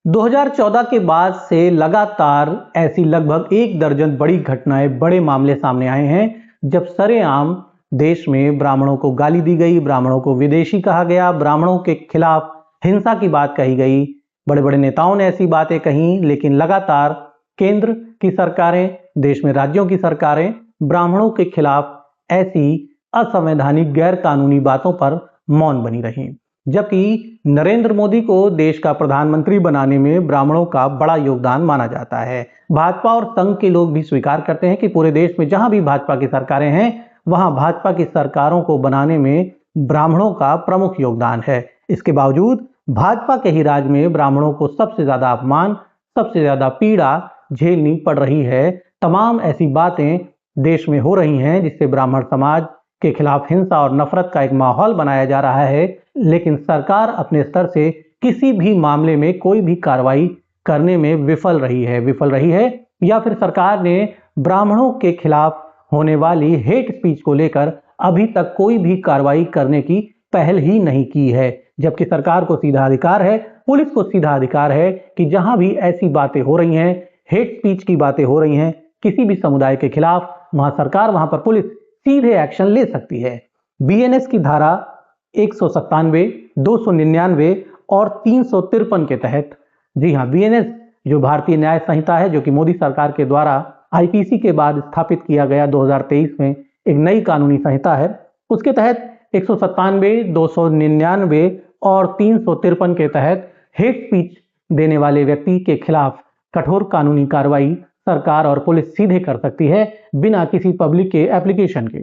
2014 के बाद से लगातार ऐसी लगभग 1 दर्जन बड़ी घटनाएं, बड़े मामले सामने आए हैं जब सरेआम देश में ब्राह्मणों को गाली दी गई, ब्राह्मणों को विदेशी कहा गया, ब्राह्मणों के खिलाफ हिंसा की बात कही गई। बड़े बड़े नेताओं ने ऐसी बातें कही, लेकिन लगातार केंद्र की सरकारें, देश में राज्यों की सरकारें ब्राह्मणों के खिलाफ ऐसी असंवैधानिक गैर कानूनी बातों पर मौन बनी रही। जबकि नरेंद्र मोदी को देश का प्रधानमंत्री बनाने में ब्राह्मणों का बड़ा योगदान माना जाता है। भाजपा और संघ के लोग भी स्वीकार करते हैं कि पूरे देश में जहां भी भाजपा की सरकारें हैं, वहां भाजपा की सरकारों को बनाने में ब्राह्मणों का प्रमुख योगदान है। इसके बावजूद भाजपा के ही राज में ब्राह्मणों को सबसे ज्यादा अपमान, सबसे ज्यादा पीड़ा झेलनी पड़ रही है। तमाम ऐसी बातें देश में हो रही हैं जिससे ब्राह्मण समाज के खिलाफ हिंसा और नफरत का एक माहौल बनाया जा रहा है, लेकिन सरकार अपने स्तर से किसी भी मामले में कोई भी कार्रवाई करने में विफल रही है या फिर सरकार ने ब्राह्मणों के खिलाफ होने वाली हेट स्पीच को लेकर अभी तक कोई भी कार्रवाई करने की पहल ही नहीं की है। जबकि सरकार को सीधा अधिकार है, पुलिस को सीधा अधिकार है कि जहां भी ऐसी बातें हो रही हैं, हेट स्पीच की बातें हो रही हैं किसी भी समुदाय के खिलाफ, वहां सरकार, वहां पर पुलिस सीधे एक्शन ले सकती है। बीएनएस की धारा 197, 299 और 353 के तहत, जी हां, बीएनएस जो भारतीय न्याय संहिता है, जो कि मोदी सरकार के द्वारा आईपीसी के बाद स्थापित किया गया 2023 में एक नई कानूनी संहिता है, उसके तहत 197, 299 और 353 के तहत हेट स्पीच देने वाले व्यक्ति के खिलाफ कठोर कानूनी कार्रवाई सरकार और पुलिस सीधे कर सकती है बिना किसी पब्लिक के एप्लीकेशन के।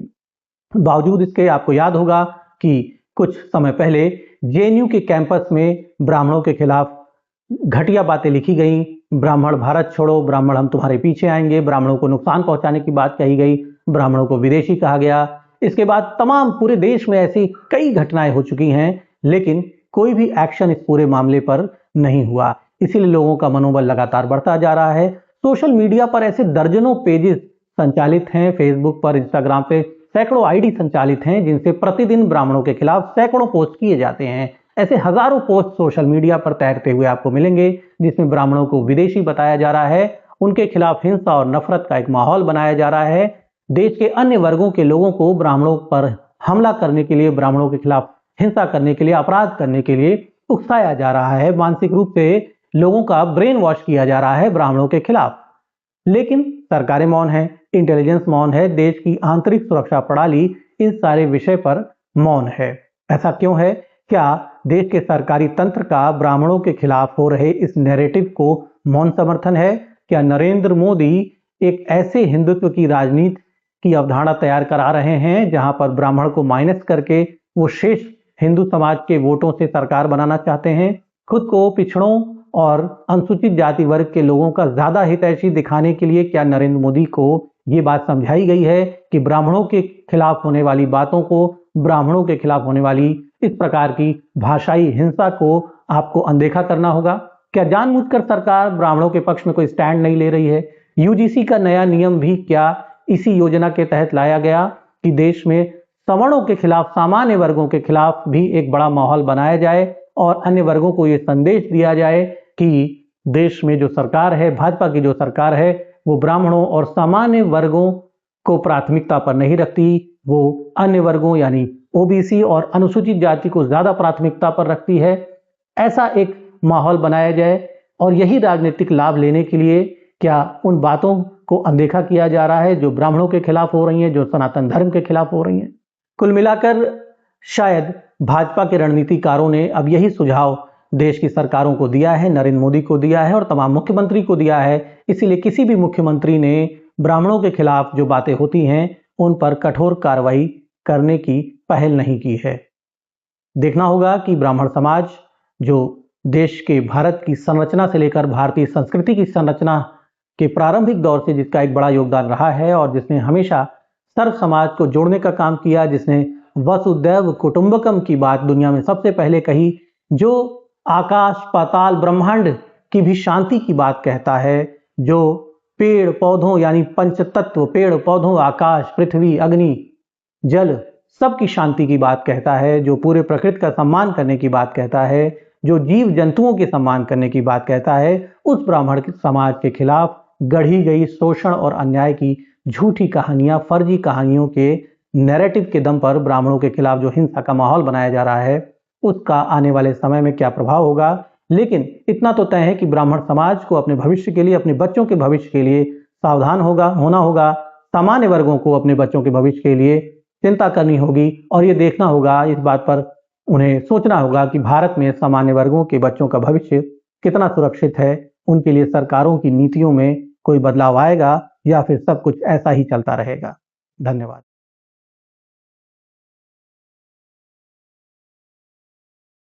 बावजूद इसके आपको याद होगा कि कुछ समय पहले जेएनयू के कैंपस में ब्राह्मणों के खिलाफ घटिया बातें लिखी गई। ब्राह्मण भारत छोड़ो, ब्राह्मण हम तुम्हारे पीछे आएंगे, ब्राह्मणों को नुकसान पहुंचाने की बात कही गई, ब्राह्मणों को विदेशी कहा गया। इसके बाद तमाम पूरे देश में ऐसी कई घटनाएं हो चुकी हैं, लेकिन कोई भी एक्शन इस पूरे मामले पर नहीं हुआ। इसीलिए लोगों का मनोबल लगातार बढ़ता जा रहा है। सोशल मीडिया पर ऐसे दर्जनों पेजेस संचालित हैं, फेसबुक पर, इंस्टाग्राम पे सैकड़ों आईडी संचालित हैं जिनसे प्रतिदिन ब्राह्मणों के खिलाफ सैकड़ों पोस्ट किए जाते हैं। ऐसे हजारों पोस्ट सोशल मीडिया पर तैरते हुए आपको मिलेंगे जिसमें ब्राह्मणों को विदेशी बताया जा रहा है, उनके खिलाफ हिंसा और नफरत का एक माहौल बनाया जा रहा है। देश के अन्य वर्गों के लोगों को ब्राह्मणों पर हमला करने के लिए, ब्राह्मणों के खिलाफ हिंसा करने के लिए, अपराध करने के लिए उकसाया जा रहा है। मानसिक रूप से लोगों का ब्रेन वॉश किया जा रहा है ब्राह्मणों के खिलाफ। लेकिन सरकारें मौन है, इंटेलिजेंस मौन है, देश की आंतरिक सुरक्षा प्रणाली इन सारे विषय पर मौन है। ऐसा क्यों है? क्या देश के सरकारी तंत्र का ब्राह्मणों के खिलाफ हो रहे इस नैरेटिव को मौन समर्थन है? क्या नरेंद्र मोदी एक ऐसे हिंदुत्व की राजनीति की अवधारणा तैयार करा रहे हैं जहां पर ब्राह्मण को माइनस करके वो शेष हिंदू समाज के वोटों से सरकार बनाना चाहते हैं? खुद को पिछड़ों और अनुसूचित जाति वर्ग के लोगों का ज्यादा हितैषी दिखाने के लिए क्या नरेंद्र मोदी को ये बात समझाई गई है कि ब्राह्मणों के खिलाफ होने वाली बातों को, ब्राह्मणों के खिलाफ होने वाली इस प्रकार की भाषाई हिंसा को आपको अनदेखा करना होगा? क्या जानबूझकर सरकार ब्राह्मणों के पक्ष में कोई स्टैंड नहीं ले रही है? यूजीसी का नया नियम भी क्या इसी योजना के तहत लाया गया कि देश में सवर्णों के खिलाफ, सामान्य वर्गों के खिलाफ भी एक बड़ा माहौल बनाया जाए और अन्य वर्गों को यह संदेश दिया जाए कि देश में जो सरकार है, भाजपा की जो सरकार है, वो ब्राह्मणों और सामान्य वर्गों को प्राथमिकता पर नहीं रखती, वो अन्य वर्गों यानी ओबीसी और अनुसूचित जाति को ज्यादा प्राथमिकता पर रखती है। ऐसा एक माहौल बनाया जाए और यही राजनीतिक लाभ लेने के लिए क्या उन बातों को अनदेखा किया जा रहा है जो ब्राह्मणों के खिलाफ हो रही हैं, जो सनातन धर्म के खिलाफ हो रही हैं? कुल मिलाकर शायद भाजपा के रणनीतिकारों ने अब यही सुझाव देश की सरकारों को दिया है, नरेंद्र मोदी को दिया है और तमाम मुख्यमंत्री को दिया है। इसीलिए किसी भी मुख्यमंत्री ने ब्राह्मणों के खिलाफ जो बातें होती हैं उन पर कठोर कार्रवाई करने की पहल नहीं की है। देखना होगा कि ब्राह्मण समाज जो देश के, भारत की संरचना से लेकर भारतीय संस्कृति की संरचना के प्रारंभिक दौर से जिसका एक बड़ा योगदान रहा है और जिसने हमेशा सर्व समाज को जोड़ने का काम किया, जिसने वसुदैव कुटुंबकम की बात दुनिया में सबसे पहले कही, जो आकाश पाताल ब्रह्मांड की भी शांति की बात कहता है, जो पेड़ पौधों यानी पंचतत्व, पेड़ पौधों, आकाश, पृथ्वी, अग्नि, जल, सबकी शांति की बात कहता है, जो पूरे प्रकृति का सम्मान करने की बात कहता है, जो जीव जंतुओं के सम्मान करने की बात कहता है, उस ब्राह्मण समाज के खिलाफ गढ़ी गई शोषण और अन्याय की झूठी कहानियां, फर्जी कहानियों के नैरेटिव के दम पर ब्राह्मणों के खिलाफ जो हिंसा का माहौल बनाया जा रहा है, उसका आने वाले समय में क्या प्रभाव होगा। लेकिन इतना तो तय है कि ब्राह्मण समाज को अपने भविष्य के लिए, अपने बच्चों के भविष्य के लिए सावधान होना होगा। सामान्य वर्गों को अपने बच्चों के भविष्य के लिए चिंता करनी होगी और ये देखना होगा, इस बात पर उन्हें सोचना होगा कि भारत में सामान्य वर्गों के बच्चों का भविष्य कितना सुरक्षित है। उनके लिए सरकारों की नीतियों में कोई बदलाव आएगा या फिर सब कुछ ऐसा ही चलता रहेगा। धन्यवाद।